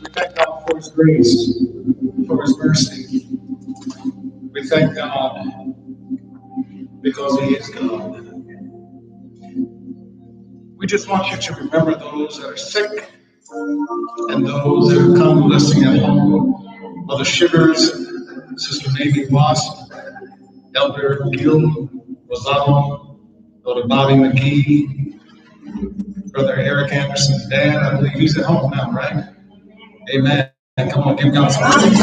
We thank God for His grace, for His mercy. We thank God because He is God. We just want you to remember those that are sick and those that are convalescing at home, Mother Shivers, Sister Mamie Wasp, Elder Gil Rosado, Elder Bobby McGee, Brother Eric Anderson's dad. I believe he's at home now, right? Amen. Come on, give God some praise.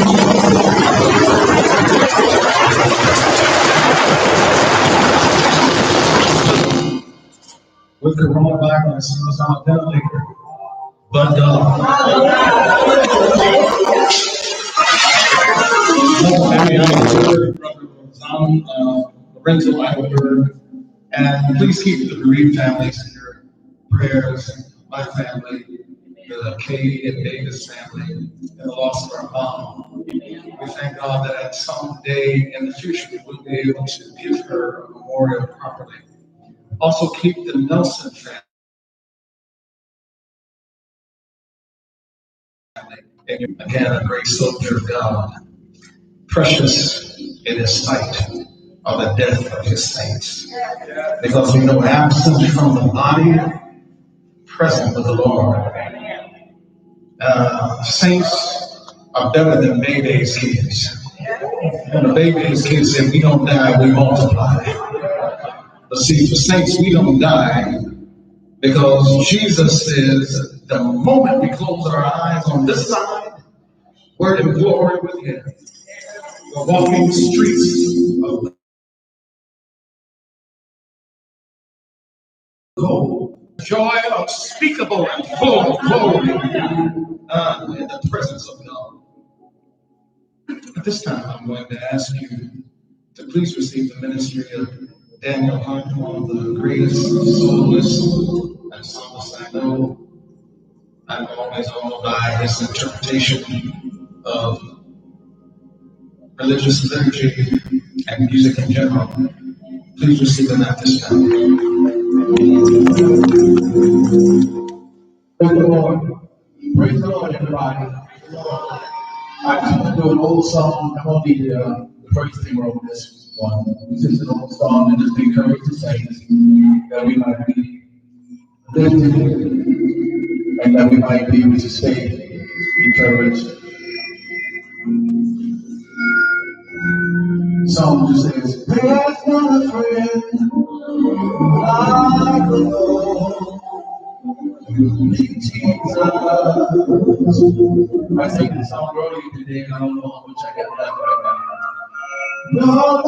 With coronavirus, he was on a ventilator. But Brother Lorenzo Eichelberg, and please keep the bereaved families in your prayers. My family, the Katie and Davis family, and the loss of our mom. We thank God that at some day in the future we will be able to give her a memorial properly. Also keep the Nelson family. And again, a great soldier of God. Precious in his sight are the death of his saints. Because we know absent from the body, present with the Lord. Saints are better than baby's kids. And the baby's kids say, we don't die, we multiply. But see, for saints, we don't die because Jesus says the moment we close our eyes on this side, we're in glory with him. We're walking the streets of gold. Joy unspeakable and full of glory in the presence of God. At this time, I'm going to ask you to please receive the ministry of Daniel Hunt, one of the greatest soloists and psalmists I know. I'm always awed by his interpretation of religious liturgy and music in general. Please receive them at this time. Praise the Lord. Praise the Lord, everybody. I just want to do an old song. I won't need the praise team wrote this one. This is an old song and just encourage the saints that we might be lifted and that we might be able to stay encouraged. Song just says, there's not a friend like the Lord. Jesus. I sing this song earlier today and I don't know how much I got left right now. No,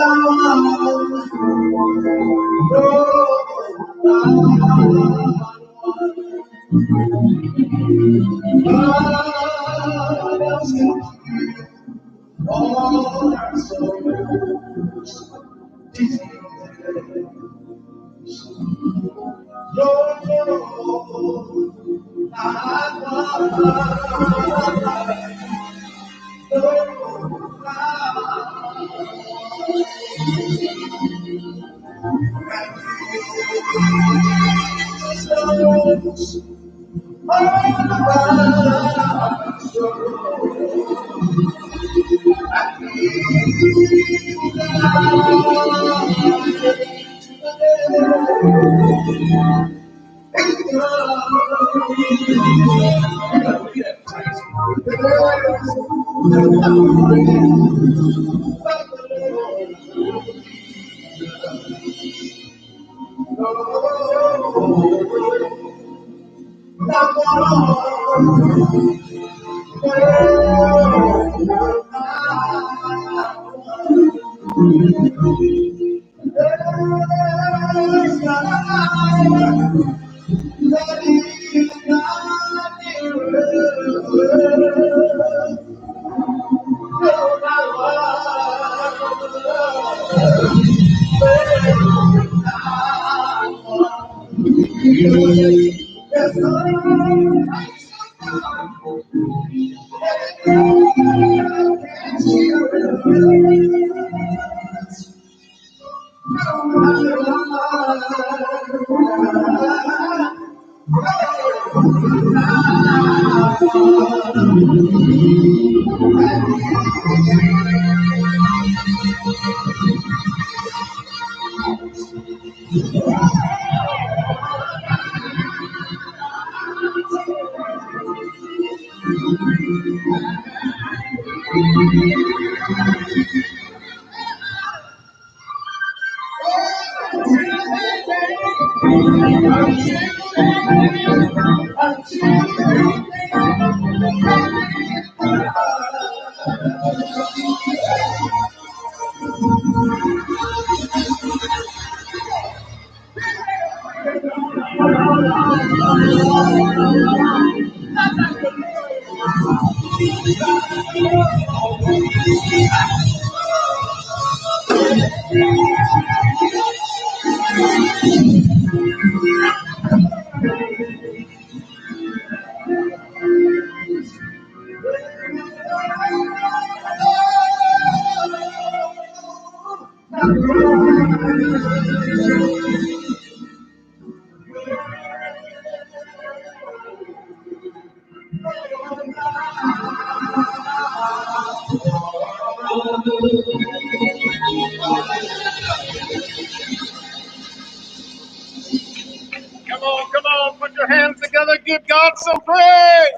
Come on, put your hands together, give God some praise.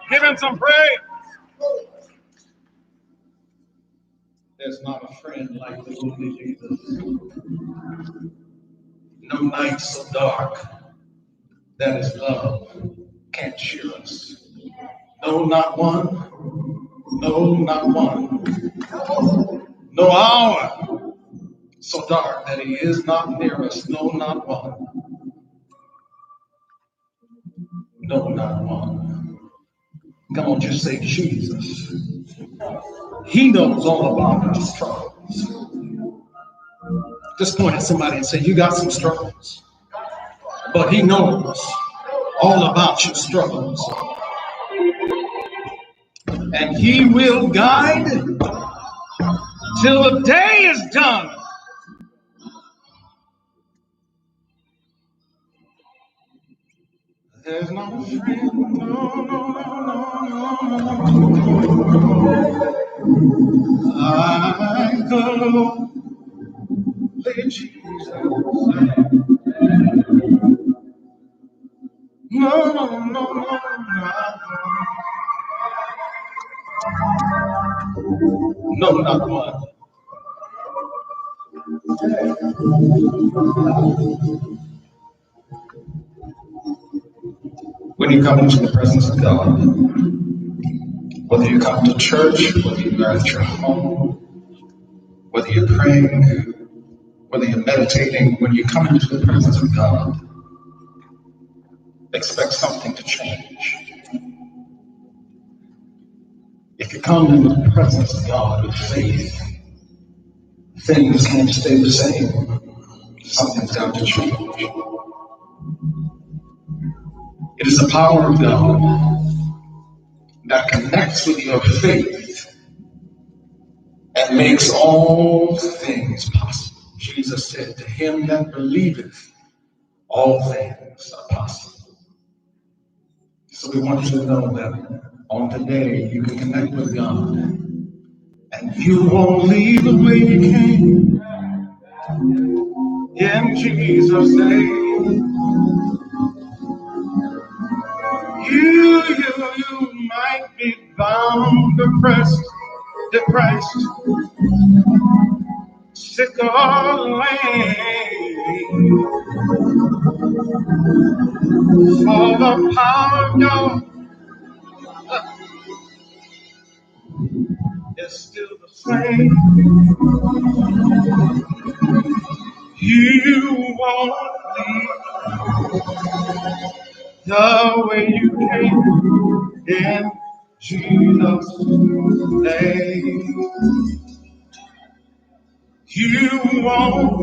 Give him some praise. There's not a friend like the Lord Jesus. No night so dark that his love can't cheer us. No, not one. No, not one. No hour so dark that he is not near us. No, not one. No, not one. Come on, just say Jesus. He knows all about our struggles. Just point at somebody and say, you got some struggles. But he knows all about your struggles. And he will guide till the day is done. There's no friend, I go, let Jesus. No. No, not one. When you come into the presence of God, whether you come to church, whether you're at your home, whether you're praying, whether you're meditating, when you come into the presence of God, expect something to change. If you come into the presence of God with faith, things can't stay the same. Something's got to change. It is the power of God that connects with your faith and makes all things possible. Jesus said, to him that believeth, all things are possible. So we want you to know that on today you can connect with God and you won't leave the way you came. In Jesus' name, you might be bound, depressed, sick or lame. For the power of God is still the same. You won't leave the way you came. In Jesus' name, you won't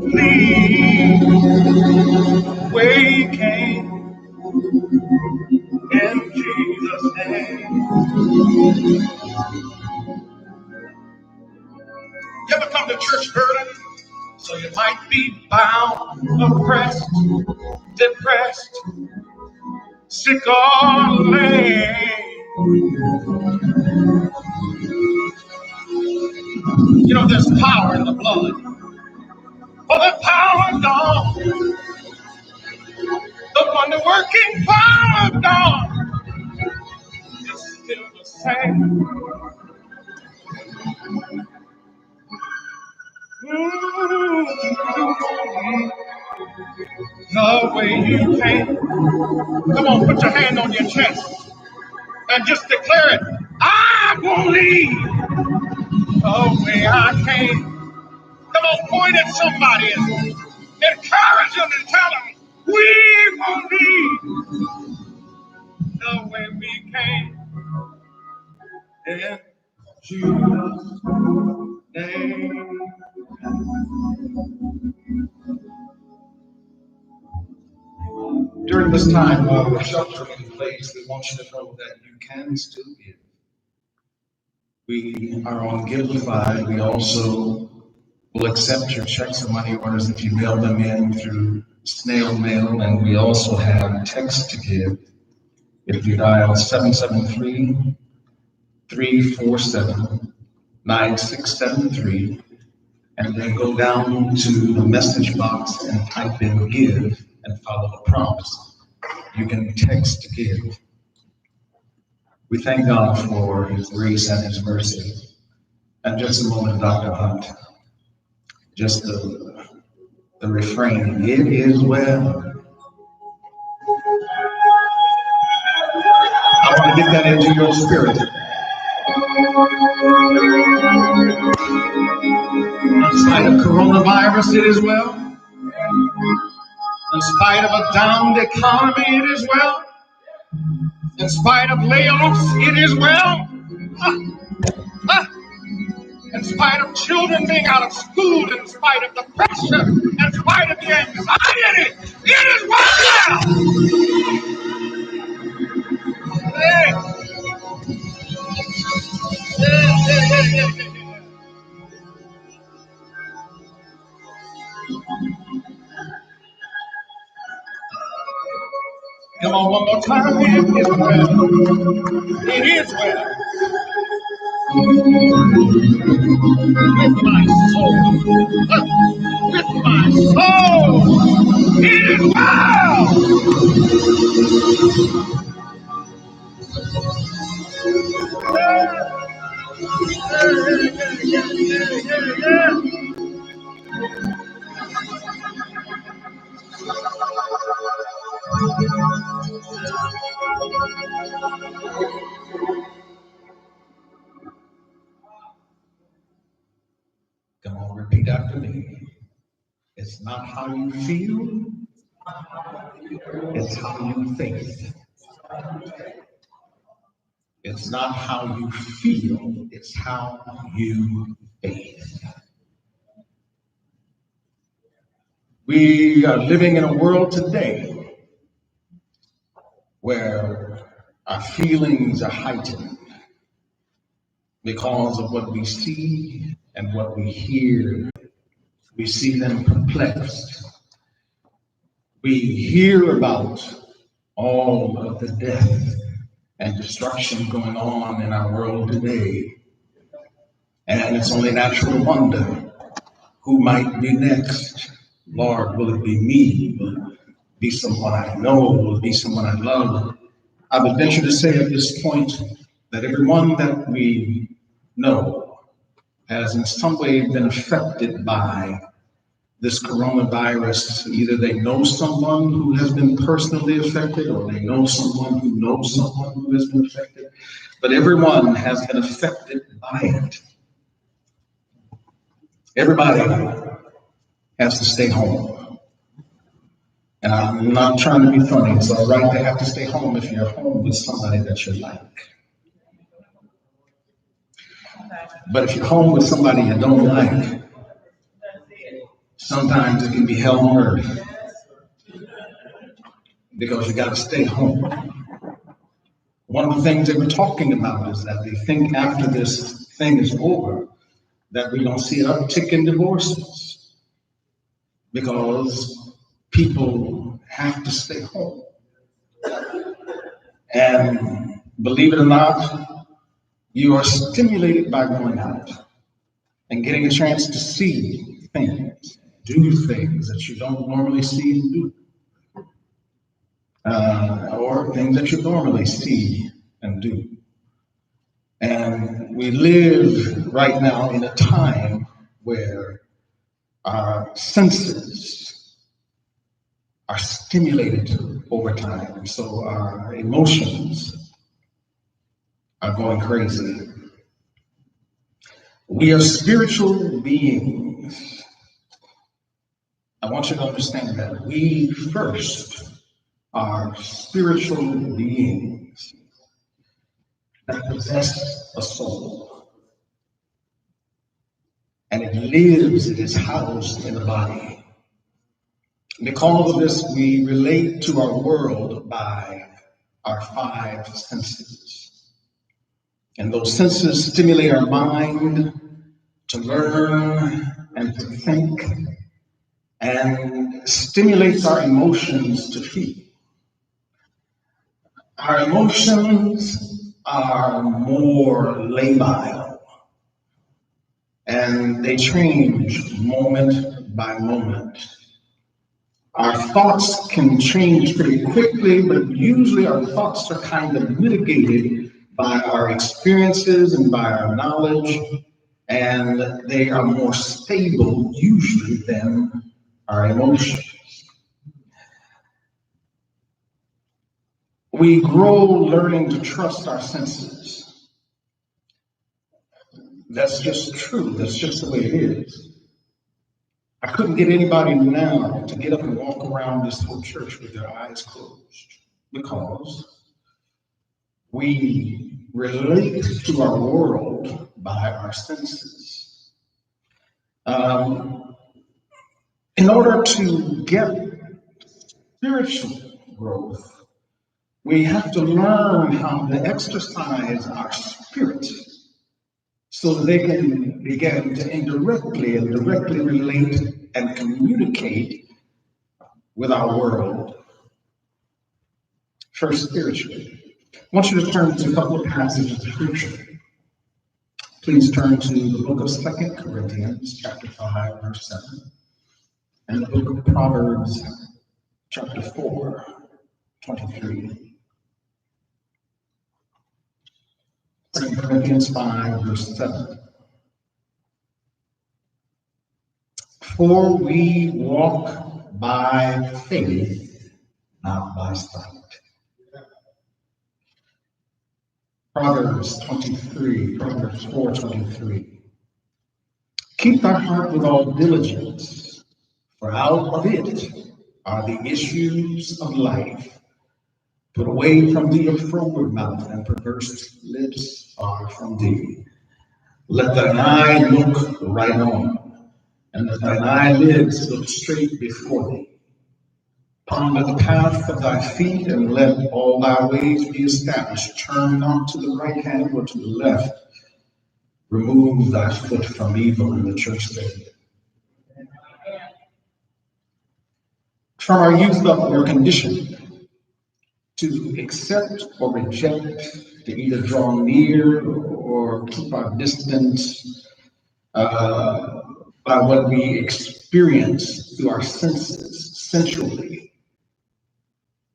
leave the way you came. In Jesus' name. You ever come to church hurting? So you might be bound, oppressed, depressed, sick or lame. You know, there's power in the blood. For the power of God, the wonder working power of God is still the same. The way you came. Come on, put your hand on your chest and just declare it. I won't leave the way I came. Come on, point at somebody and encourage them and tell them, we won't leave the way we came. In Jesus' name. During this time while we're sheltering in place, we want you to know that you can still give. We are on Givelify. We also will accept your checks and money orders if you mail them in through snail mail, and we also have text to give. If you dial 773-347-9673, and then go down to the message box and type in give and follow the prompts, you can text to give. We thank God for His grace and His mercy. And just a moment, Dr. Hunt, just the refrain, it is well. I want to get that into your spirit. In spite of coronavirus, it is well. In spite of a downed economy, it is well. In spite of layoffs, it is well. In spite of children being out of school, in spite of the pressure, in spite of the anxiety, it is well. Hey. Come on, one more time. It is well. It is well. With my soul. With my soul. It is well. Come on, repeat after me. It's not how you feel, it's how you think. It's not how you feel, it's how you faith. We are living in a world today where our feelings are heightened because of what we see and what we hear. We see them perplexed. We hear about all of the death and destruction going on in our world today. And it's only natural to wonder who might be next. Lord, will it be me? Will it be someone I know? Will it be someone I love? I would venture to say at this point that everyone that we know has in some way been affected by this coronavirus. Either they know someone who has been personally affected, or they know someone who knows someone who has been affected. But everyone has been affected by it. Everybody has to stay home. And I'm not trying to be funny. It's all right to have to stay home if you're home with somebody that you like. But if you're home with somebody you don't like, sometimes it can be hell on earth because you got to stay home. One of the things they were talking about is that they think after this thing is over that we're going to see an uptick in divorces because people have to stay home. And believe it or not, you are stimulated by going out and getting a chance to see things, do things that you don't normally see and do, or things that you normally see and do. And we live right now in a time where Our senses are stimulated over time, so our emotions are going crazy. We are spiritual beings. I want you to understand that we first are spiritual beings that possess a soul, and it lives, it is housed in the body. Because of this, we relate to our world by our five senses. And those senses stimulate our mind to learn and to think, and stimulates our emotions to feel. Our emotions are more labile, and they change moment by moment. Our thoughts can change pretty quickly, but usually our thoughts are kind of mitigated by our experiences and by our knowledge, and they are more stable usually than our emotions. We grow learning to trust our senses. That's just true. That's just the way it is. I couldn't get anybody now to get up and walk around this whole church with their eyes closed, because we relate to our world by our senses. In order to get spiritual growth, we have to learn how to exercise our spirit so that they can begin to indirectly and directly relate and communicate with our world. First, spiritually. I want you to turn to a couple of passages of scripture. Please turn to the book of 2 Corinthians, chapter 5, verse 7, and the book of Proverbs, chapter 4, 23. 2 Corinthians 5, verse 7. For we walk by faith, not by sight. Proverbs 4:23. Keep thy heart with all diligence, for out of it are the issues of life. Put away from thee a froward mouth, and perverse lips far from thee. Let thine eye look right on, and let thine eyelids look straight before thee. Ponder the path of thy feet, and let all thy ways be established. Turn not to the right hand or to the left. Remove thy foot from evil. In the church said. From our youth up, we're conditioned to accept or reject, to either draw near or keep our distance by what we experience through our senses, sensually.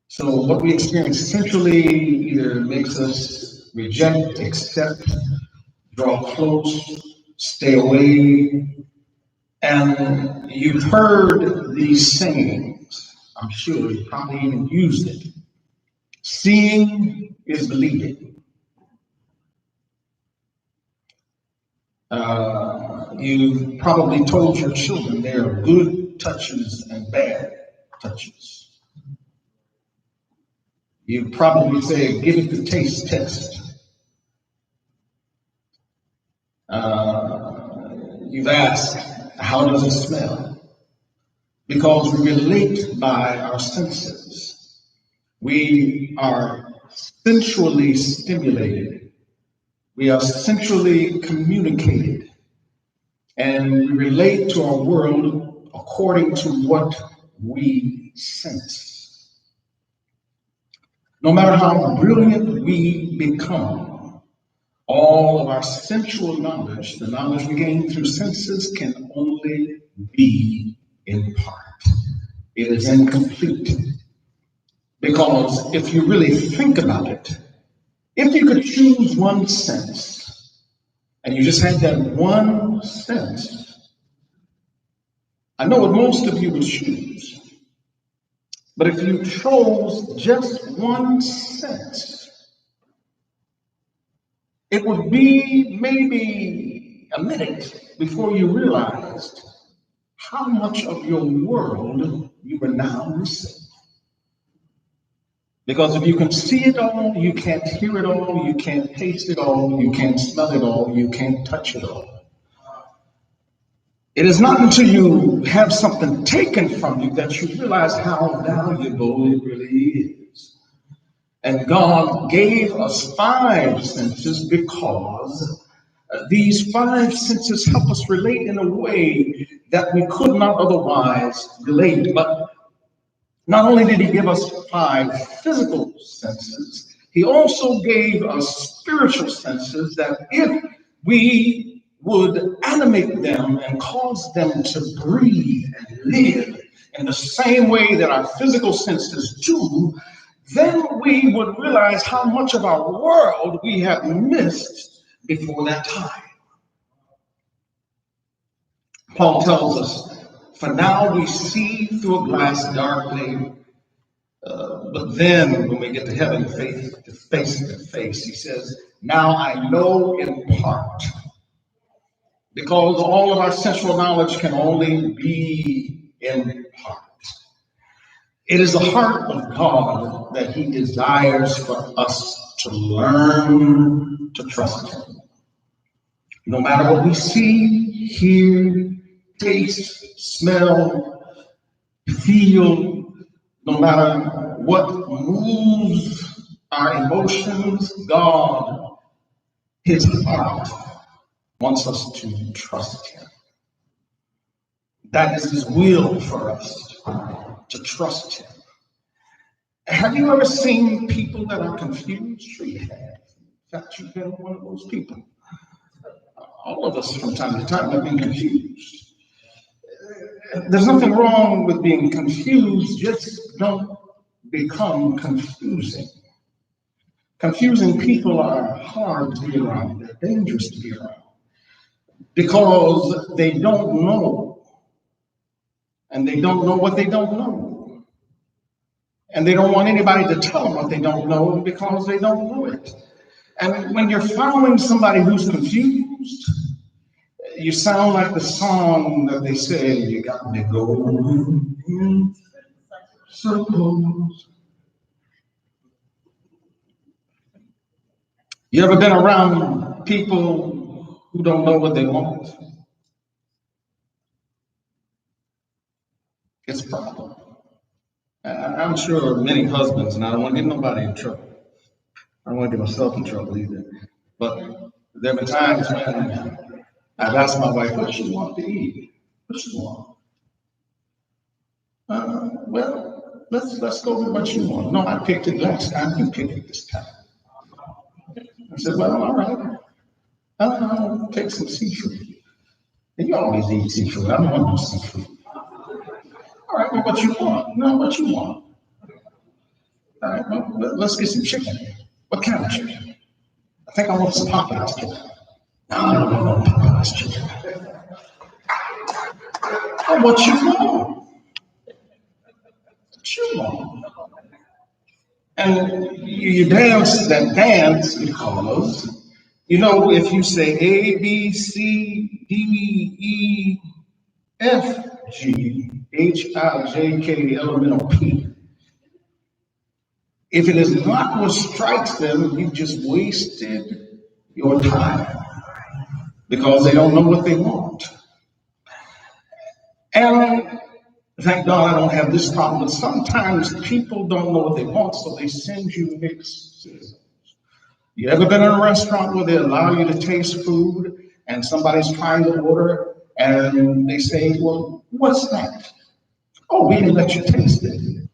So what we experience centrally either makes us reject, accept, draw close, stay away. And you've heard these sayings. I'm sure you probably even used it. Seeing is believing. You probably told your children there are good touches and bad touches. You probably say, give it the taste test. You've asked, how does it smell? Because we relate by our senses. We are sensually stimulated. We are sensually communicated. And we relate to our world according to what we sense. No matter how brilliant we become, all of our sensual knowledge, the knowledge we gain through senses, can only be in part. It is incomplete. Because if you really think about it, if you could choose one sense, and you just had that one sense, I know what most of you would choose, but if you chose just one sense, it would be maybe a minute before you realized how much of your world you were now missing. Because if you can see it all, you can't hear it all, you can't taste it all, you can't smell it all, you can't touch it all. It is not until you have something taken from you that you realize how valuable it really is. And God gave us five senses because these five senses help us relate in a way that we could not otherwise relate. But not only did he give us five physical senses, he also gave us spiritual senses that if we would animate them and cause them to breathe and live in the same way that our physical senses do, then we would realize how much of our world we have missed before that time. Paul tells us, for now we see through a glass darkly, but then when we get to heaven, face to face, he says, now I know in part. Because all of our sensual knowledge can only be in part. It is the heart of God that he desires for us to learn to trust him. No matter what we see, hear, taste, smell, feel, no matter what moves our emotions, God, his heart, wants us to trust him. That is his will for us, to trust him. Have you ever seen people that are confused? Sure you have. In fact, you've been one of those people. All of us from time to time have been confused. There's nothing wrong with being confused, just don't become confusing. Confusing people are hard to be around. They're dangerous to be around because they don't know. And they don't know what they don't know. And they don't want anybody to tell them what they don't know because they don't know it. And when you're following somebody who's confused, you sound like the song that they say, you got me going in circles. You ever been around people who don't know what they want? It's a problem. I'm sure many husbands, and I don't want to get nobody in trouble. I don't want to get myself in trouble either. But there have been times when I've asked my wife, what she want to eat? What she want? Well, let's go with what you want. No, I picked it last time. You picked it this time. I said, well, all right. I'll take some seafood. And you always eat seafood. I don't want no seafood. All right, well, what you want? No, what you want? All right, well, let's get some chicken. What kind of chicken? I think I want some Popeyes chicken. No, I don't want no Popeyes chicken. Oh, what you want? What you want? And you dance that dance because, you know, if you say A, B, C, D, E, F, G, H, I, J, K, L, M, N, O, P, if it is not what strikes them, you've just wasted your time because they don't know what they want. And thank God I don't have this problem, but sometimes people don't know what they want, so they send you mixed signals. You ever been in a restaurant where they allow you to taste food and somebody's trying to order and they say, well, what's that? Oh, we didn't let you taste it.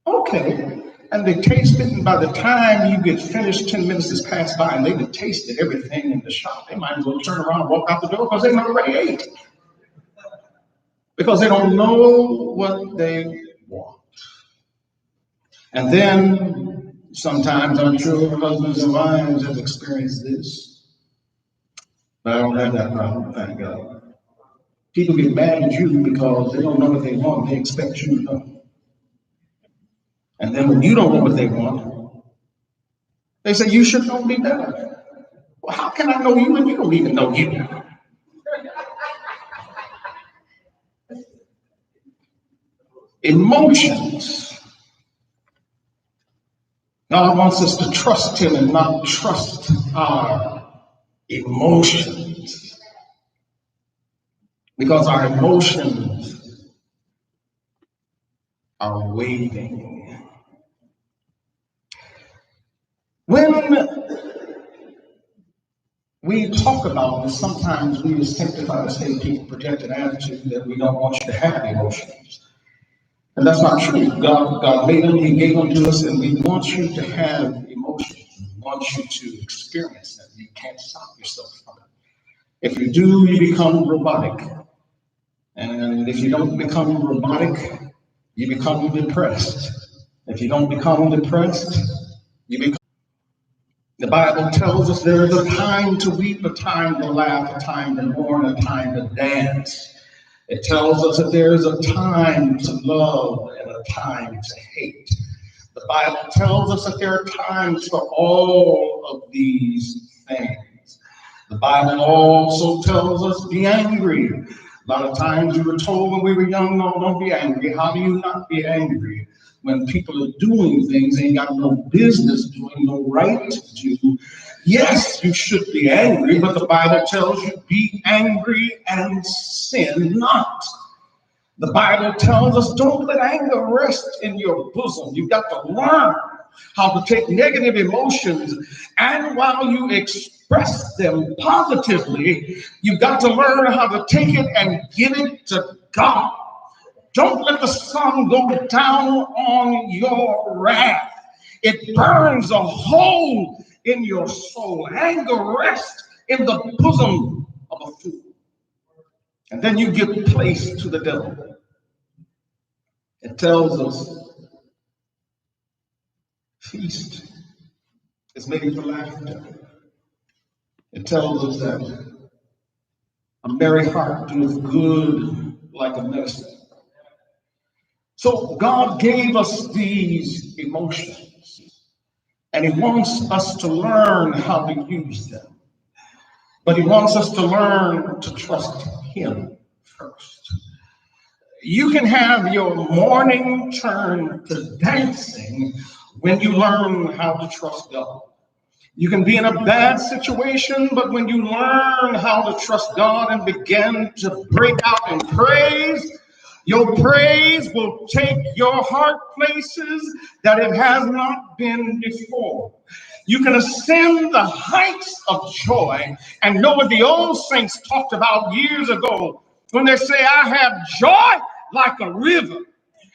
Okay. And they taste it, and by the time you get finished, 10 minutes has passed by and they've tasted everything in the shop. They might as well turn around and walk out the door because they already ate. Because they don't know what they want. And then sometimes I'm sure husbands and wives have experienced this, but I don't have that problem, thank God. People get mad at you because they don't know what they want. They expect you to know. And then when you don't know what they want, they say, you should know me better. Well, how can I know you when you don't even know you? Emotions. God wants us to trust Him and not trust our emotions. Because our emotions are waiting. When we talk about this, sometimes we as sanctified say people project an attitude that we don't want you to have emotions. And that's not true. God made them, He gave them to us, and we want you to have emotions. We want you to experience them. You can't stop yourself from it. If you do, you become robotic. And if you don't become robotic, you become depressed. If you don't become depressed, you become. The Bible tells us there is a time to weep, a time to laugh, a time to mourn, a time to dance. It tells us that there is a time to love and a time to hate. The Bible tells us that there are times for all of these things. The Bible also tells us be angry. A lot of times we were told when we were young, no, don't be angry. How do you not be angry? When people are doing things they ain't got no business doing, no right to do. Yes, you should be angry, but the Bible tells you be angry and sin not. The Bible tells us don't let anger rest in your bosom. You've got to learn how to take negative emotions, and while you express them positively, you've got to learn how to take it and give it to God. Don't let the sun go down on your wrath. It burns a hole in your soul. Anger rests in the bosom of a fool. And then you give place to the devil. It tells us feast is made for laughter. It tells us that a merry heart doeth good like a medicine. So God gave us these emotions, and He wants us to learn how to use them. But He wants us to learn to trust Him first. You can have your morning turn to dancing when you learn how to trust God. You can be in a bad situation, but when you learn how to trust God and begin to break out in praise, your praise will take your heart places that it has not been before. You can ascend the heights of joy and know what the old saints talked about years ago when they say, I have joy like a river.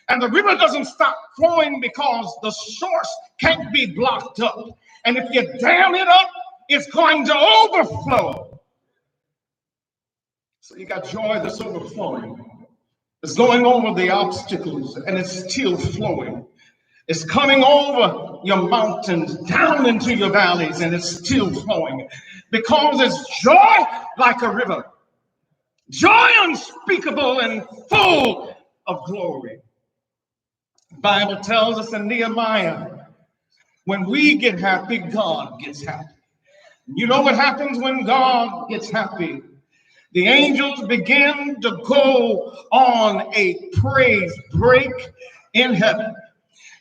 And the river doesn't stop flowing because the source can't be blocked up. And if you dam it up, it's going to overflow. So you got joy that's overflowing. It's going over the obstacles and it's still flowing. It's coming over your mountains, down into your valleys, and it's still flowing. Because it's joy like a river. Joy unspeakable and full of glory. The Bible tells us in Nehemiah, when we get happy, God gets happy. You know what happens when God gets happy? The angels begin to go on a praise break in heaven.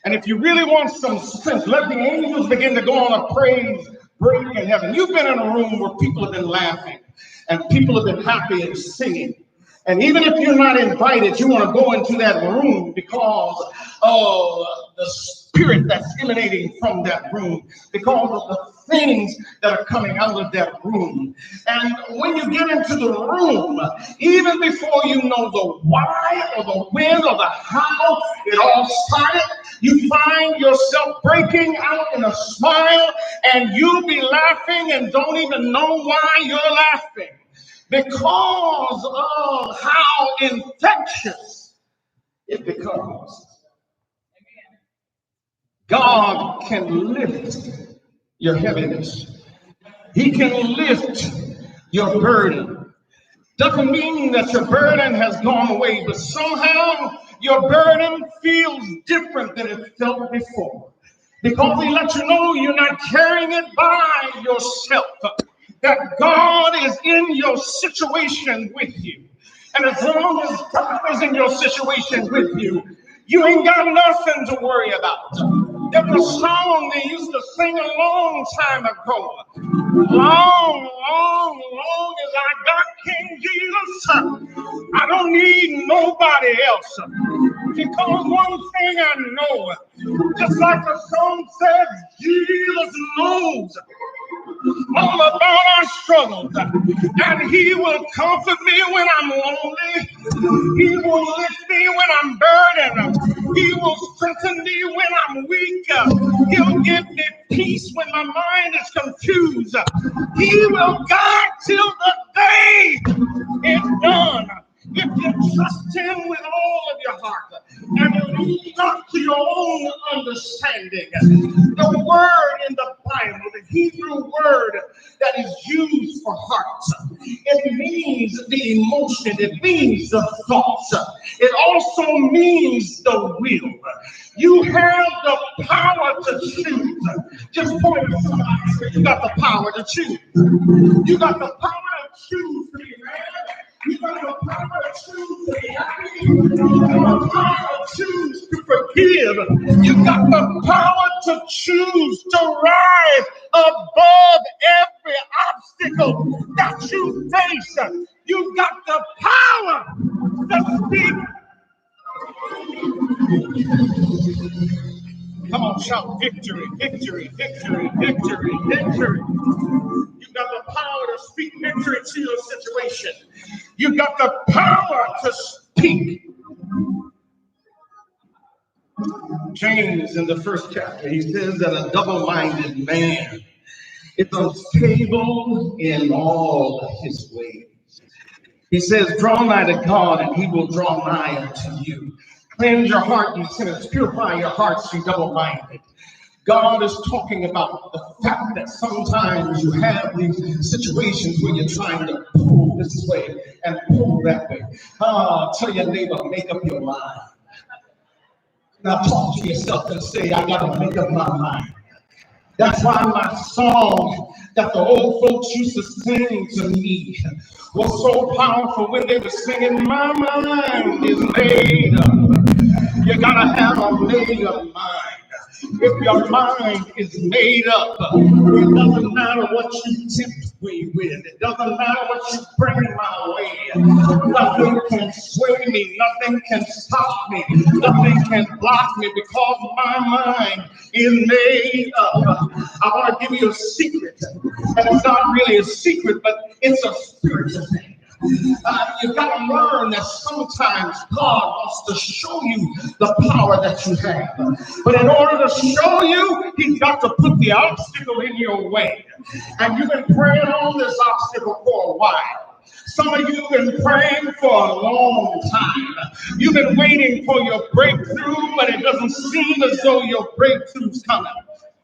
And if you really want some strength, let the angels begin to go on a praise break in heaven. You've been in a room where people have been laughing and people have been happy and singing. And even if you're not invited, you want to go into that room because of the spirit that's emanating from that room, because of the things that are coming out of that room. And when you get into the room, even before you know the why or the when or the how it all started, you find yourself breaking out in a smile, and you'll be laughing and don't even know why you're laughing. Because of how infectious it becomes. God can lift your heaviness. He can lift your burden. Doesn't mean that your burden has gone away, but somehow your burden feels different than it felt before. Because he let you know you're not carrying it by yourself, that God is in your situation with you. And as long as God is in your situation with you, you ain't got nothing to worry about. There's a song they used to sing a long time ago. Long as I got King Jesus, I don't need nobody else. Because one thing I know, just like the song says, Jesus knows all about our struggles, and he will comfort me when I'm lonely. He will lift me when I'm burdened. He will strengthen me when I'm weak. He'll give me peace when my mind is confused. He will guide till the day is done. If you trust him with all of your heart and you lean not to your own understanding, the word in the Bible, the Hebrew word that is used for hearts, it means the emotion, it means the thoughts, it also means the will. You have the power to choose. Just point at somebody and say, you got the power to choose. You got the power to choose to be mad. You got the power to choose to be happy. You got the power to choose to forgive. You got the power to choose to rise above every obstacle that you face. You got the power to speak. Come on, shout victory, victory, victory, victory, victory. You got the power to speak victory to your situation. You got the power to speak. James in the first chapter, he says that a double-minded man is unstable in all his ways. He says, draw nigh to God and he will draw nigh unto you. Cleanse your heart, you sinners. Purify your hearts, you double-minded. God is talking about the fact that sometimes you have these situations where you're trying to pull this way and pull that way. Tell your neighbor, make up your mind. Now talk to yourself and say, I gotta make up my mind. That's why my song that the old folks used to sing to me was so powerful when they were singing, my mind is made up. You gotta have a made up mind. If your mind is made up, it doesn't matter what you tempt me with. It doesn't matter what you bring my way. Nothing can sway me. Nothing can stop me. Nothing can block me because my mind is made up. I want to give you a secret. And it's not really a secret, but it's a spiritual thing. You've got to learn that sometimes God wants to show you the power that you have. But in order to show you, he's got to put the obstacle in your way. And you've been praying on this obstacle for a while. Some of you have been praying for a long time. You've been waiting for your breakthrough, but it doesn't seem as though your breakthrough's coming.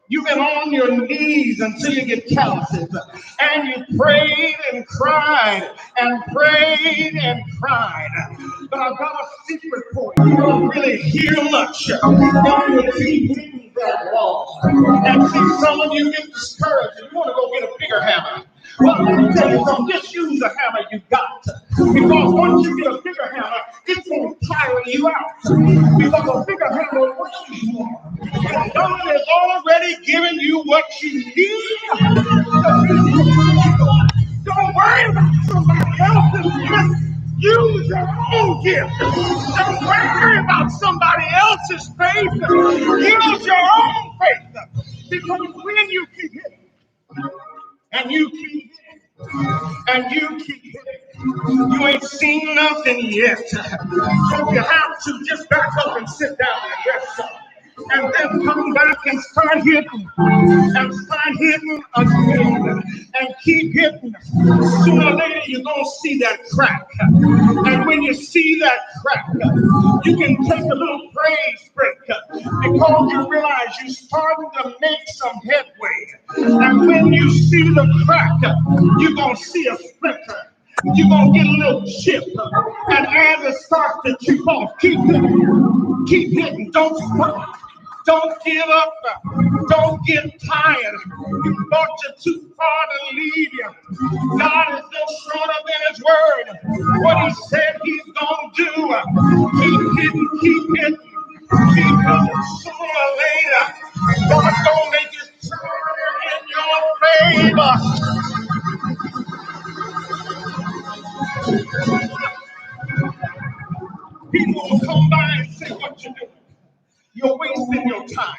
You've been on your knees until you get calluses, and you prayed and cried and prayed and cried. But I've got a secret for you. You don't really hear much. God will keep hitting that wall. And see, some of you get discouraged and you want to go get a bigger hammer. Well, let me tell you something. Just use the hammer you got. Because once you get a bigger hammer, it's going to tire you out. Because a bigger hammer weighs more. And God has already given you what you need. Don't worry about somebody else's gift. Use your own gift. Don't worry about somebody else's faith. Use your own faith. Because when you keep hitting, and you keep hitting, and you keep hitting, you ain't seen nothing yet. So if you have to, just back up and sit down and rest up. And then come back and start hitting. And start hitting again. And keep hitting. Sooner or later, you're going to see that crack. And when you see that crack, you can take a little praise break. Because you realize you're starting to make some headway. And when you see the crack, you're going to see a splinter. You're going to get a little chip. And as it starts to chip off, keep hitting. Keep hitting. Don't stop. Don't give up. Don't get tired. You thought you're too far to leave you. God is no shorter than his word. What he said he's going to do. Keep hitting. Keep hitting. Keep going. Sooner or later, God's going to make it turn in your favor. People will come by and say what you're doing. You're wasting your time.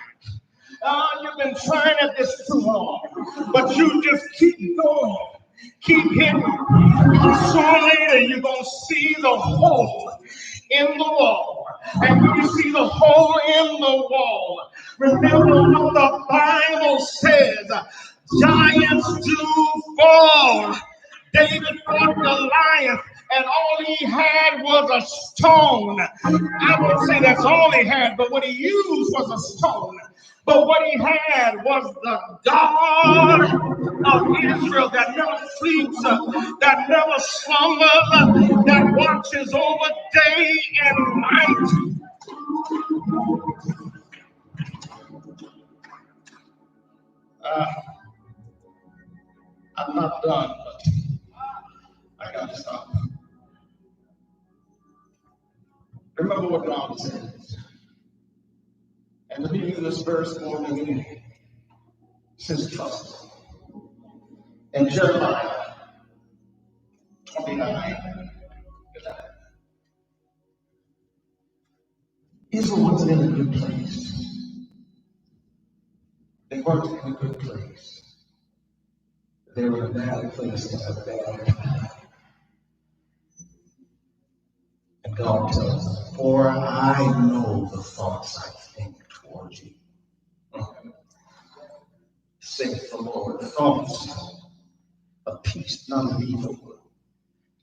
You've been trying at this too long, but you just keep going, keep hitting. Sooner or later, you're going to see the hole in the wall. And when you see the hole in the wall, remember what the Bible says, giants do fall. David fought the lion, and all he had was a stone. I won't say that's all he had, but what he used was a stone. But what he had was the God of Israel that never sleeps, that never slumbers, that watches over day and night. I'm not done, but I got to stop. Remember what God says. And the meaning of this verse more than anything says trust. And Jeremiah 29. Israel wasn't in a good place. They weren't in a good place. They were in a bad place at a bad time. And God tells them, for I know the thoughts I think towards you. Saith the Lord, thoughts of peace, not of evil,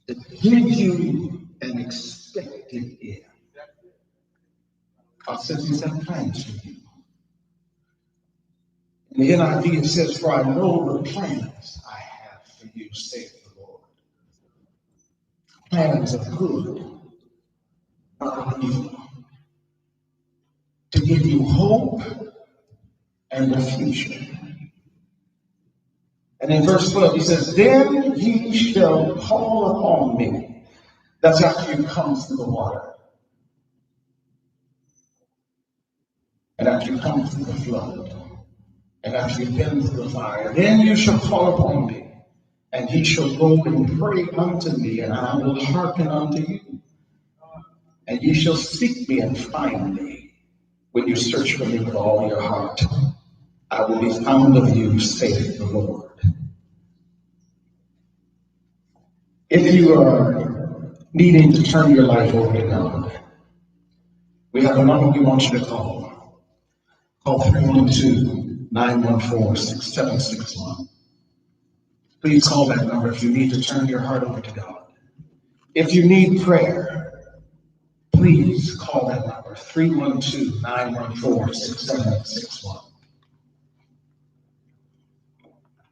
to give you an expected end. God says he's had plans for you. In the NIV it says, for I know the plans I have for you, saith the Lord. Plans of good, not of evil. To give you hope and a future. And in verse 12 he says, then ye shall call upon me. That's after you come through the water. And after you come through the flood. And after you've been through the fire. Then you shall call upon me. And ye shall go and pray unto me. And I will hearken unto you. And ye shall seek me and find me. When you search for me with all your heart. I will be found of you, saith the Lord. If you are needing to turn your life over to God, we have a number we want you to call. Call 312-914-6761. Please call that number if you need to turn your heart over to God. If you need prayer, please call that number, 312-914-6761.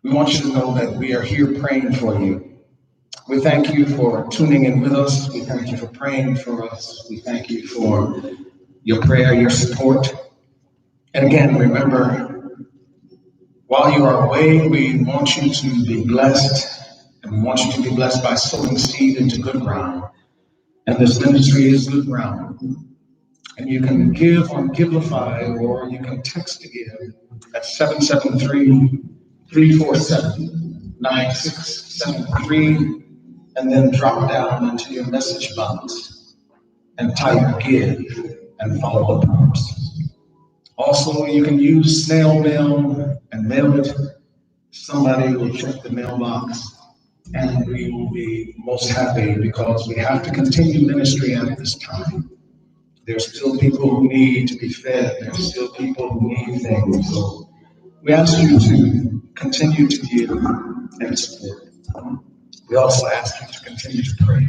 We want you to know that we are here praying for you. We thank you for tuning in with us. We thank you for praying for us. We thank you for your prayer, your support. And again, remember, while you are away, we want you to be blessed. And we want you to be blessed by sowing seed into good ground. And this ministry is good ground. And you can give on Givelify, or you can text to give at 773-347-9673. And then drop down into your message box and type give and follow the prompts. Also, you can use snail mail and mail it. Somebody will check the mailbox, and we will be most happy because we have to continue ministry at this time. There's still people who need to be fed. There's still people who need things. So we ask you to continue to give and support. We also ask you to continue to pray.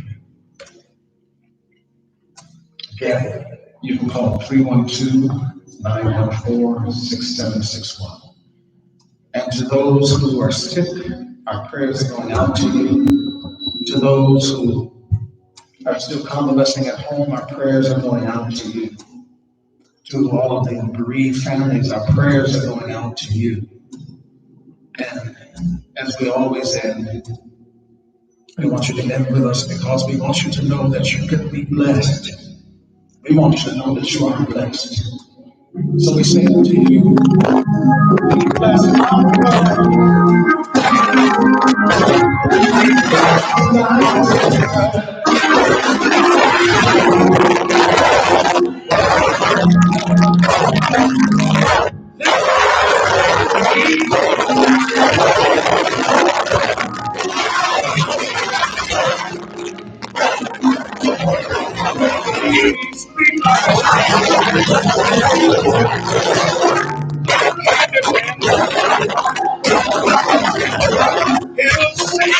Again, you can call 312-914-6761. And to those who are sick, our prayers are going out to you. To those who are still convalescing at home, our prayers are going out to you. To all of the bereaved families, our prayers are going out to you. And as we always end, we want you to end with us because we want you to know that you can be blessed. We want you to know that you are blessed. So we say unto you, be blessed.